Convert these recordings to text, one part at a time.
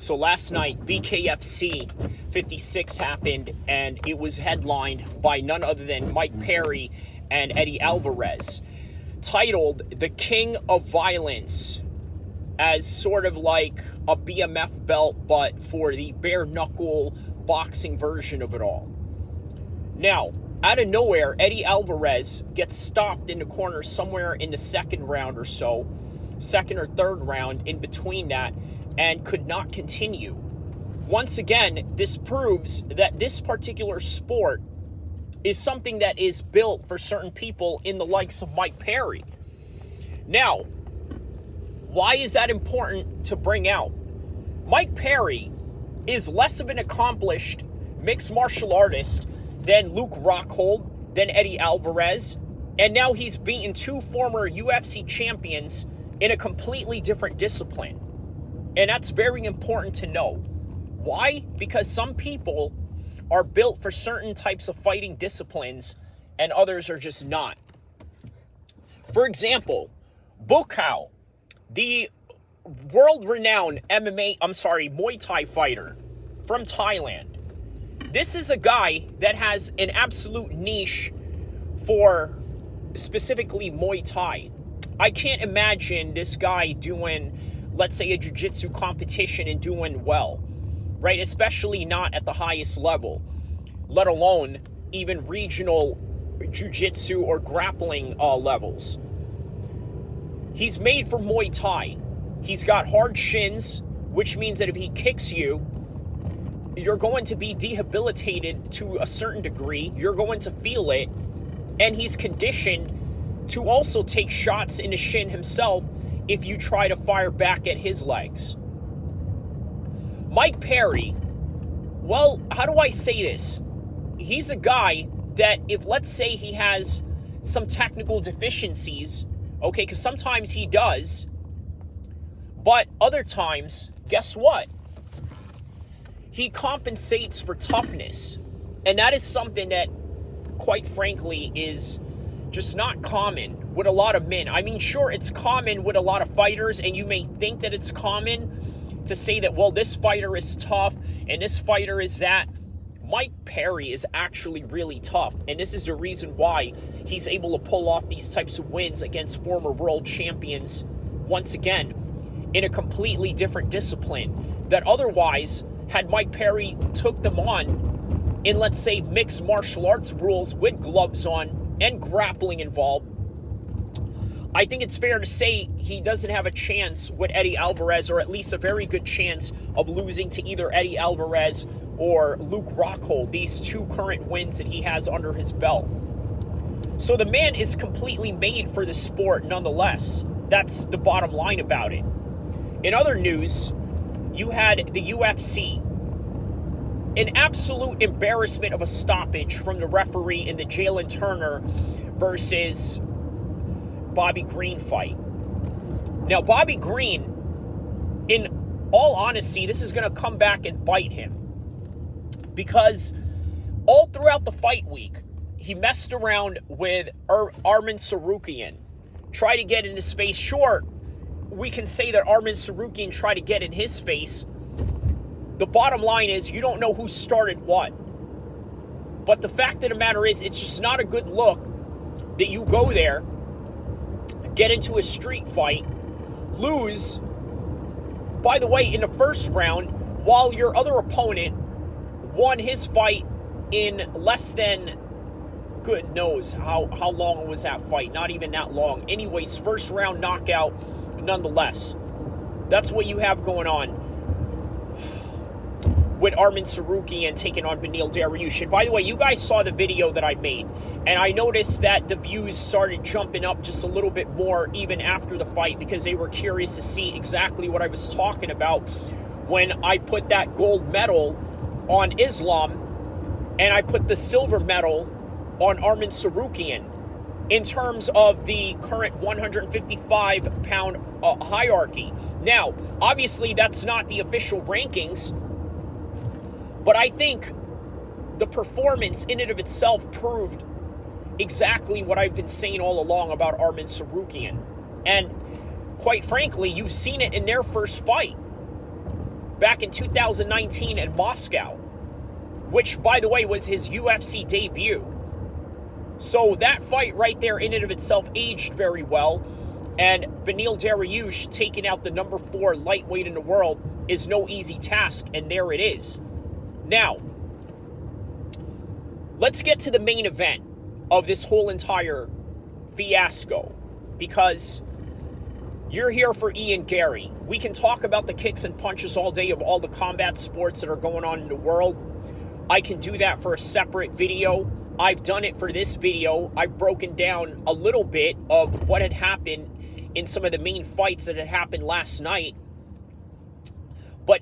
So last night, BKFC 56 happened, and it was headlined by none other than Mike Perry and Eddie Alvarez, titled The King of Violence, as sort of like a BMF belt, but for the bare-knuckle boxing version of it all. Now, out of nowhere, Eddie Alvarez gets stopped in the corner somewhere in the second round or so, second or third round, in between that, and could not continue. Once again, this proves that this particular sport is something that is built for certain people in the likes of Mike Perry. Now, why is that important to bring out? Mike Perry is less of an accomplished mixed martial artist than Luke Rockhold, than Eddie Alvarez, and now he's beaten two former UFC champions in a completely different discipline. And that's very important to know. Why? Because some people are built for certain types of fighting disciplines and others are just not. For example, Bukaw, the world-renowned Muay Thai fighter from Thailand. This is a guy that has an absolute niche for specifically Muay Thai. I can't imagine this guy doing, let's say, a jiu-jitsu competition and doing well, right? Especially not at the highest level, let alone even regional jiu-jitsu or grappling levels. He's made for Muay Thai. He's got hard shins, which means that if he kicks you, you're going to be debilitated to a certain degree. You're going to feel it. And he's conditioned to also take shots in the shin himself if you try to fire back at his legs. Mike Perry, well, how do I say this? He's a guy that if, let's say, he has some technical deficiencies, okay, because sometimes he does, but other times, guess what? He compensates for toughness. And that is something that, quite frankly, is just not common with a lot of men. I mean, sure, it's common with a lot of fighters, and you may think that it's common to say that, well, this fighter is tough and this fighter is that. Mike Perry is actually really tough, and this is the reason why he's able to pull off these types of wins against former world champions, once again, in a completely different discipline that otherwise, had Mike Perry took them on in, let's say, mixed martial arts rules with gloves on and grappling involved, I think it's fair to say he doesn't have a chance with Eddie Alvarez, or at least a very good chance of losing to either Eddie Alvarez or Luke Rockhold, these two current wins that he has under his belt. So the man is completely made for the sport nonetheless. That's the bottom line about it. In other news, you had the UFC. An absolute embarrassment of a stoppage from the referee in the Jalen Turner versus Bobby Green fight. Now, Bobby Green, in all honesty, this is going to come back and bite him. Because all throughout the fight week, he messed around with Armen tried to get in his face. Sure, we can say that Armen Tsarukyan tried to get in his face. The bottom line is you don't know who started what. But the fact of the matter is, it's just not a good look that you go there, get into a street fight, lose, by the way, in the first round, while your other opponent won his fight in less than, good knows how long was that fight. Not even that long. Anyways, first round knockout nonetheless. That's what you have going on with Armen Tsarukyan taking on Beneil D. And by the way, you guys saw the video that I made, and I noticed that the views started jumping up just a little bit more even after the fight because they were curious to see exactly what I was talking about when I put that gold medal on Islam and I put the silver medal on Armen Tsarukyan in terms of the current 155-pound hierarchy. Now, obviously, that's not the official rankings, but I think the performance in and of itself proved exactly what I've been saying all along about Armen Tsarukyan. And quite frankly, you've seen it in their first fight. back in 2019 in Moscow, which, by the way, was his UFC debut. So that fight right there in and of itself aged very well. And Beneil D taking out the number 4 lightweight in the world is no easy task, and there it is. Now, let's get to the main event of this whole entire fiasco, because you're here for Ian Garry. We can talk about the kicks and punches all day of all the combat sports that are going on in the world. I can do that for a separate video. I've done it for this video. I've broken down a little bit of what had happened in some of the main fights that had happened last night. But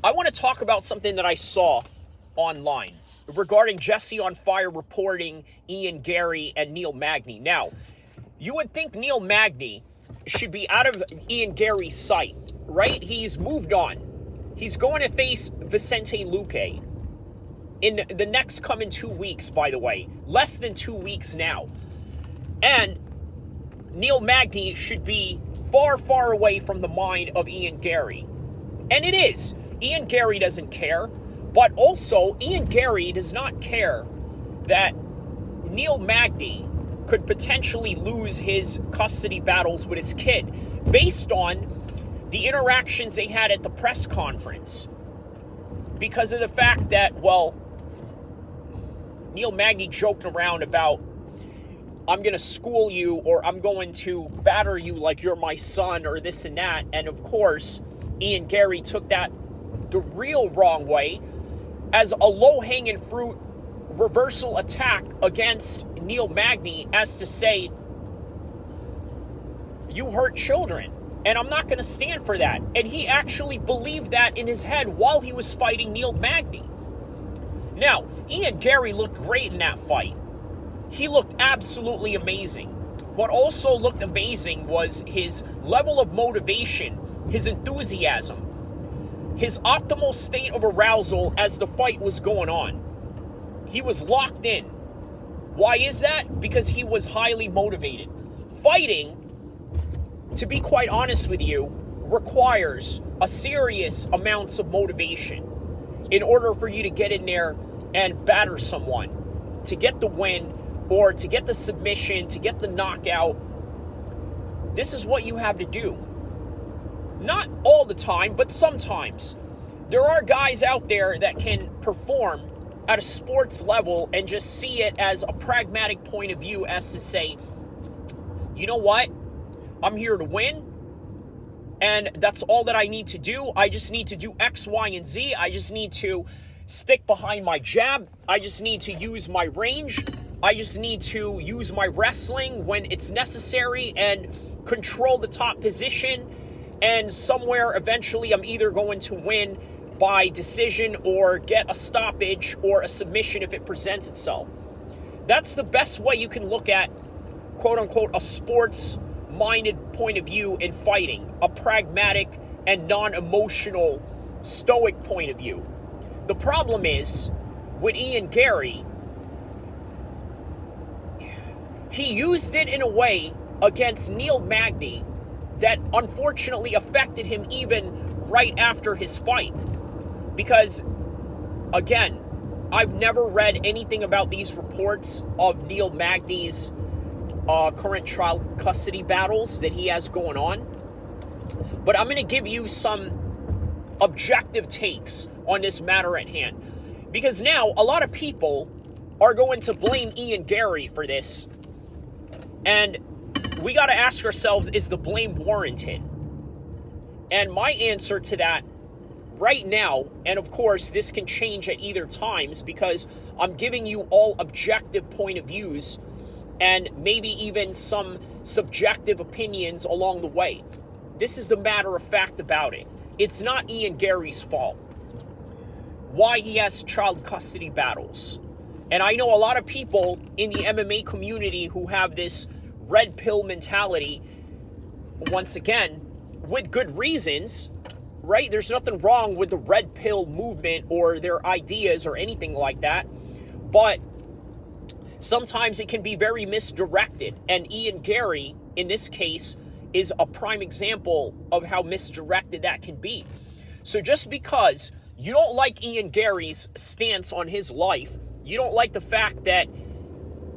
I want to talk about something that I saw online regarding Jesse on Fire reporting Ian Garry and Neil Magny. Now, you would think Neil Magny should be out of Ian Garry's sight, right? He's moved on. He's going to face Vicente Luque in the next coming 2 weeks, by the way. Less than 2 weeks now. And Neil Magny should be far, far away from the mind of Ian Garry. And it is. Ian Garry doesn't care. But also, Ian Garry does not care that Neil Magny could potentially lose his custody battles with his kid based on the interactions they had at the press conference. Because of the fact that, well, Neil Magny joked around about, I'm going to school you, or I'm going to batter you like you're my son, or this and that. And of course, Ian Garry took that the real wrong way as a low-hanging fruit reversal attack against Neil Magny, as to say, you hurt children, and I'm not going to stand for that. And he actually believed that in his head while he was fighting Neil Magny. Now, Ian Garry looked great in that fight. He looked absolutely amazing. What also looked amazing was his level of motivation, his enthusiasm, his optimal state of arousal as the fight was going on. He was locked in. Why is that? Because he was highly motivated. Fighting, to be quite honest with you, requires a serious amounts of motivation in order for you to get in there and batter someone, to get the win, or to get the submission, to get the knockout. This is what you have to do. Not all the time, but sometimes. There are guys out there that can perform at a sports level and just see it as a pragmatic point of view, as to say, you know what? I'm here to win, and that's all that I need to do. I just need to do X, Y, and Z. I just need to stick behind my jab. I just need to use my range. I just need to use my wrestling when it's necessary and control the top position. And somewhere eventually I'm either going to win by decision or get a stoppage or a submission if it presents itself. That's the best way you can look at, quote unquote, a sports-minded point of view in fighting. A pragmatic and non-emotional, stoic point of view. The problem is, with Ian Garry, he used it in a way against Neil Magny that unfortunately affected him even right after his fight. Because, again, I've never read anything about these reports of Neil Magny's current child custody battles that he has going on. But I'm going to give you some objective takes on this matter at hand. Because now, a lot of people are going to blame Ian Garry for this. And we got to ask ourselves, is the blame warranted? And my answer to that right now, and of course this can change at either times because I'm giving you all objective point of views and maybe even some subjective opinions along the way. This is the matter of fact about it. It's not Ian Garry's fault why he has child custody battles. And I know a lot of people in the MMA community who have this red pill mentality, once again, with good reasons, right? There's nothing wrong with the red pill movement or their ideas or anything like that. But sometimes it can be very misdirected. And Ian Garry, in this case, is a prime example of how misdirected that can be. So just because you don't like Ian Garry's stance on his life, you don't like the fact that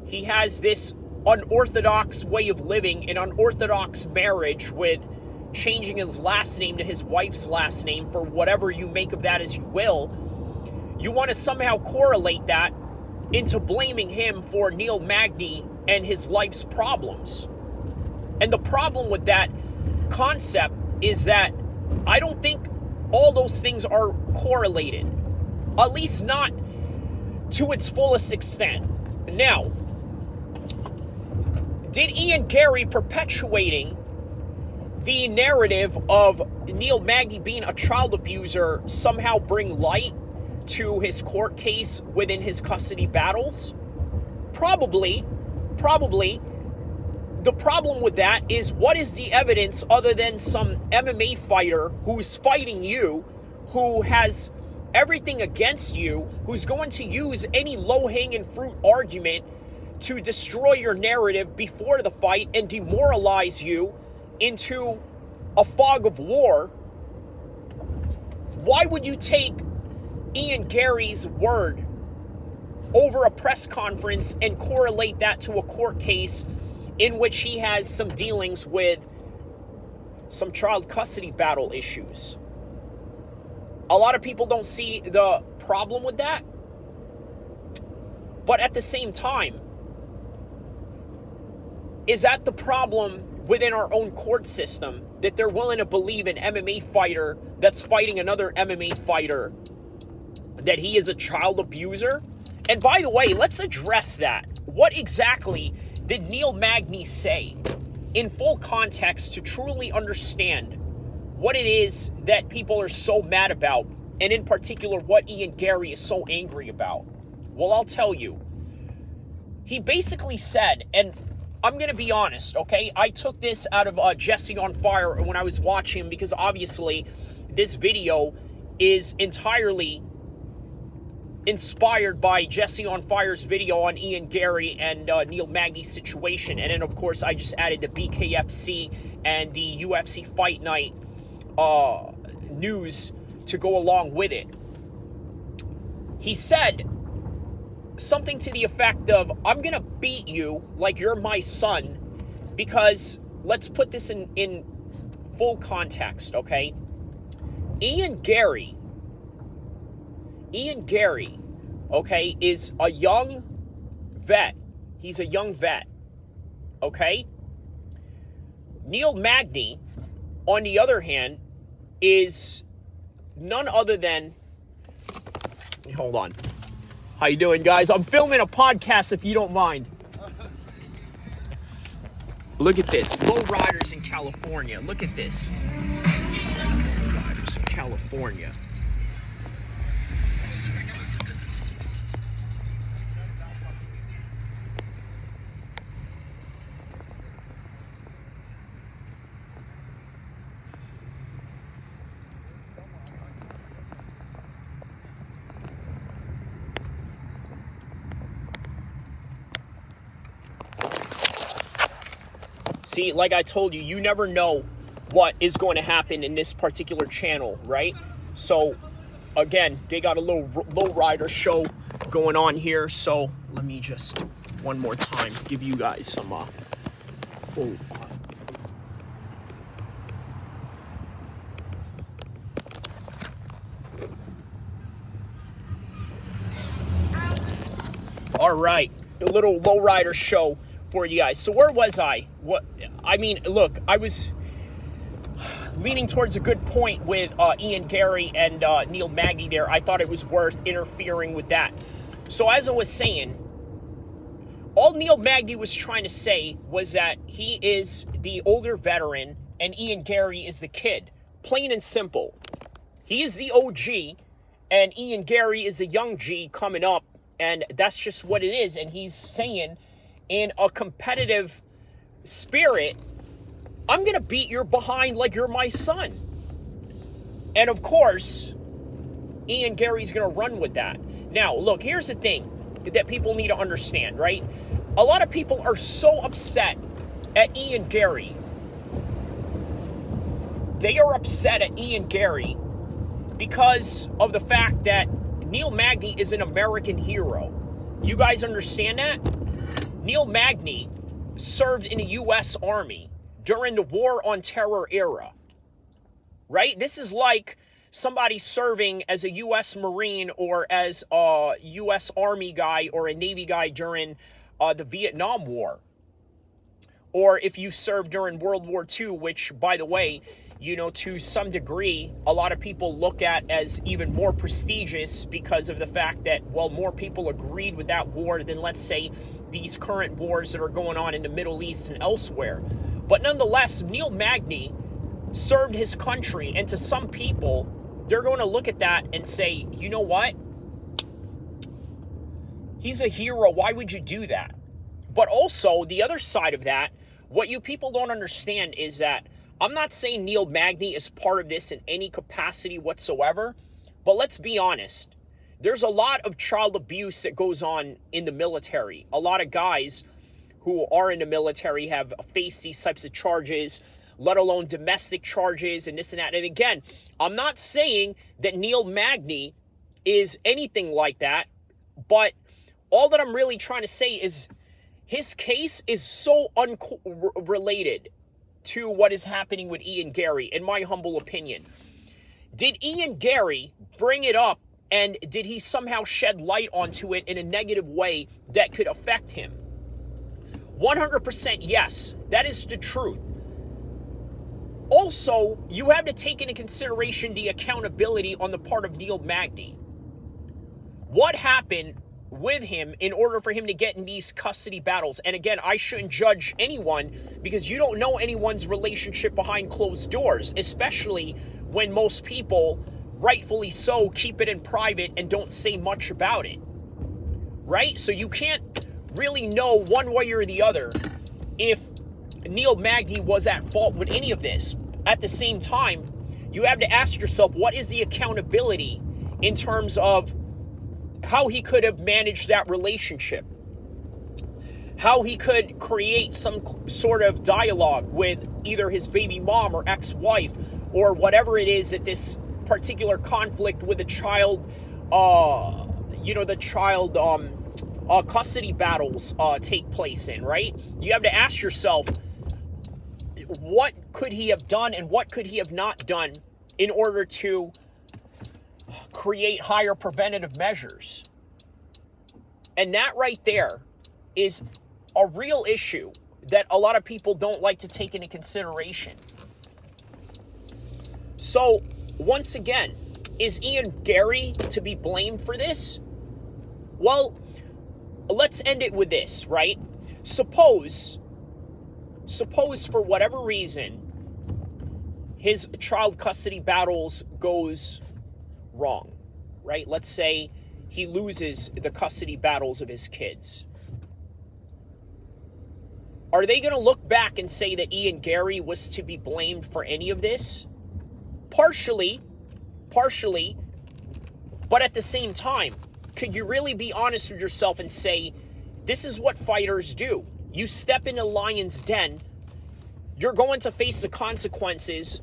he has this unorthodox way of living, an unorthodox marriage with changing his last name to his wife's last name, for whatever you make of that as you will, you want to somehow correlate that into blaming him for Neil Magny and his life's problems. And the problem with that concept is that I don't think all those things are correlated, at least not to its fullest extent. Now, did Ian Garry perpetuating the narrative of Neil Magny being a child abuser somehow bring light to his court case within his custody battles? Probably. The problem with that is, what is the evidence other than some MMA fighter who's fighting you, who has everything against you, who's going to use any low-hanging fruit argument to destroy your narrative before the fight and demoralize you into a fog of war? Why would you take Ian Garry's word over a press conference and correlate that to a court case in which he has some dealings with some child custody battle issues? A lot of people don't see the problem with that. But at the same time, is that the problem within our own court system, that they're willing to believe an MMA fighter that's fighting another MMA fighter that he is a child abuser? And by the way, let's address that. What exactly did Neil Magny say in full context to truly understand what it is that people are so mad about, and in particular what Ian Garry is so angry about? Well, I'll tell you. He basically said, and I'm going to be honest, okay? I took this out of Jesse on Fire when I was watching him, because obviously this video is entirely inspired by Jesse on Fire's video on Ian Garry and Neil Magny's situation. And then, of course, I just added the BKFC and the UFC Fight Night news to go along with it. He said something to the effect of, I'm going to beat you like you're my son, because let's put this in full context, okay? Ian Garry, okay, is a young vet. He's a young vet, okay? Neil Magny, on the other hand, is none other than... Hold on. How you doing, guys? I'm filming a podcast, if you don't mind. Look at this. Low riders in California. Look at this. Low riders in California. See, like I told you, you never know what is going to happen in this particular channel, right? So, again, they got a little low rider show going on here. So, let me just, one more time, give you guys some, All right, a little low rider show for you guys. So where was I? Look, I was leaning towards a good point with Ian Garry and Neil Magny there. I thought it was worth interfering with that. So as I was saying, all Neil Magny was trying to say was that he is the older veteran and Ian Garry is the kid. Plain and simple. He is the OG and Ian Garry is the young G coming up, and that's just what it is. And he's saying, in a competitive spirit, I'm going to beat your behind like you're my son. And of course, Ian Garry's going to run with that. Now, look, here's the thing that people need to understand, right? A lot of people are so upset at Ian Garry. They are upset at Ian Garry because of the fact that Neil Magny is an American hero. You guys understand that? Neil Magny served in the U.S. Army during the War on Terror era, right? This is like somebody serving as a U.S. Marine or as a U.S. Army guy or a Navy guy during the Vietnam War. Or if you served during World War II, which, by the way, you know, to some degree, a lot of people look at as even more prestigious because of the fact that, well, more people agreed with that war than, let's say, these current wars that are going on in the Middle East and elsewhere. But nonetheless, Neil Magny served his country, and to some people, they're going to look at that and say, you know what? He's a hero. Why would you do that? But also, the other side of that, what you people don't understand is that I'm not saying Neil Magny is part of this in any capacity whatsoever, but let's be honest. There's a lot of child abuse that goes on in the military. A lot of guys who are in the military have faced these types of charges, let alone domestic charges and this and that. And again, I'm not saying that Neil Magny is anything like that, but all that I'm really trying to say is his case is so unrelated to what is happening with Ian Garry, in my humble opinion. Did Ian Garry bring it up, and did he somehow shed light onto it in a negative way that could affect him? 100% yes, that is the truth. Also, you have to take into consideration the accountability on the part of Neil Magny. What happened with him in order for him to get in these custody battles? And again, I shouldn't judge anyone because you don't know anyone's relationship behind closed doors, especially when most people, rightfully so, keep it in private and don't say much about it, right? So you can't really know one way or the other if Neil Magny was at fault with any of this. At the same time, you have to ask yourself, what is the accountability in terms of how he could have managed that relationship, how he could create some sort of dialogue with either his baby mom or ex-wife or whatever it is that this particular conflict with the child, the child custody battles take place in, right? You have to ask yourself, what could he have done and what could he have not done in order to create higher preventative measures? And that right there is a real issue that a lot of people don't like to take into consideration. So, once again, is Ian Garry to be blamed for this? Well, let's end it with this, right? Suppose for whatever reason, his child custody battles goes wrong, right? Let's say he loses the custody battles of his kids. Are they going to look back and say that Ian Garry was to be blamed for any of this? Partially, but at the same time, could you really be honest with yourself and say, this is what fighters do? You step in a lion's den, you're going to face the consequences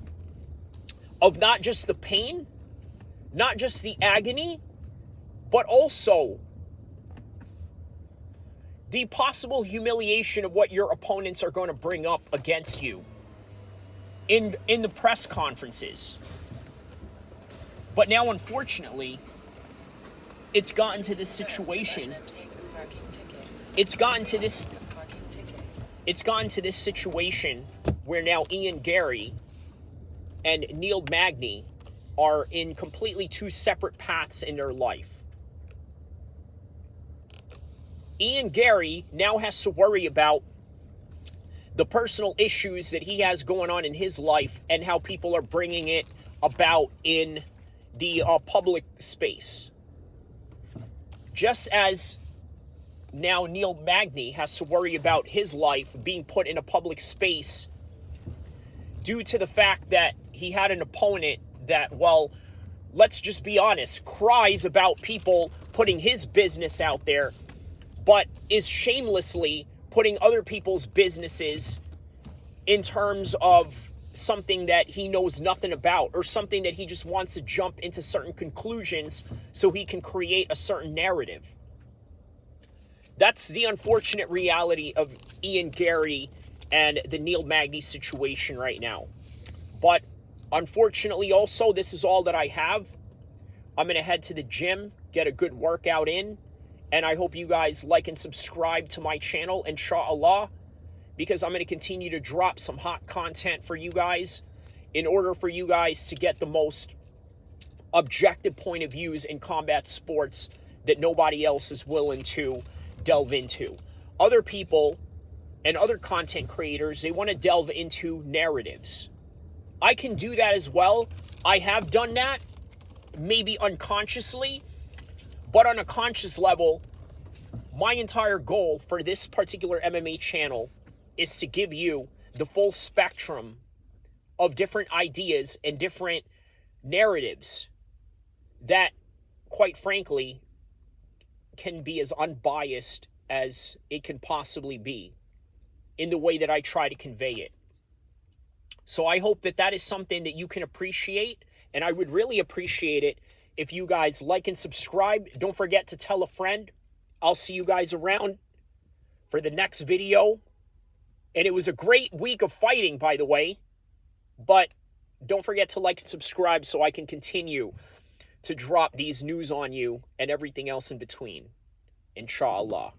of not just the pain, not just the agony, but also the possible humiliation of what your opponents are going to bring up against you in the press conferences. But now, unfortunately, it's gotten to this situation. It's gotten to this situation where now Ian Garry and Neil Magny are in completely two separate paths in their life. Ian Garry now has to worry about the personal issues that he has going on in his life and how people are bringing it about in the public space. Just as now Neil Magny has to worry about his life being put in a public space due to the fact that he had an opponent that, well, let's just be honest, cries about people putting his business out there, but is shamelessly putting other people's businesses in terms of something that he knows nothing about, or something that he just wants to jump into certain conclusions so he can create a certain narrative. That's the unfortunate reality of Ian Garry and the Neil Magny situation right now. But unfortunately also, this is all that I have. I'm going to head to the gym, get a good workout in, and I hope you guys like and subscribe to my channel, inshallah, because I'm going to continue to drop some hot content for you guys in order for you guys to get the most objective point of views in combat sports that nobody else is willing to delve into. Other people and other content creators, they want to delve into narratives. I can do that as well. I have done that, maybe unconsciously, but on a conscious level, my entire goal for this particular MMA channel is to give you the full spectrum of different ideas and different narratives that, quite frankly, can be as unbiased as it can possibly be in the way that I try to convey it. So I hope that that is something that you can appreciate, and I would really appreciate it if you guys like and subscribe. Don't forget to tell a friend. I'll see you guys around for the next video. And it was a great week of fighting, by the way. But don't forget to like and subscribe so I can continue to drop these news on you and everything else in between. Inshallah.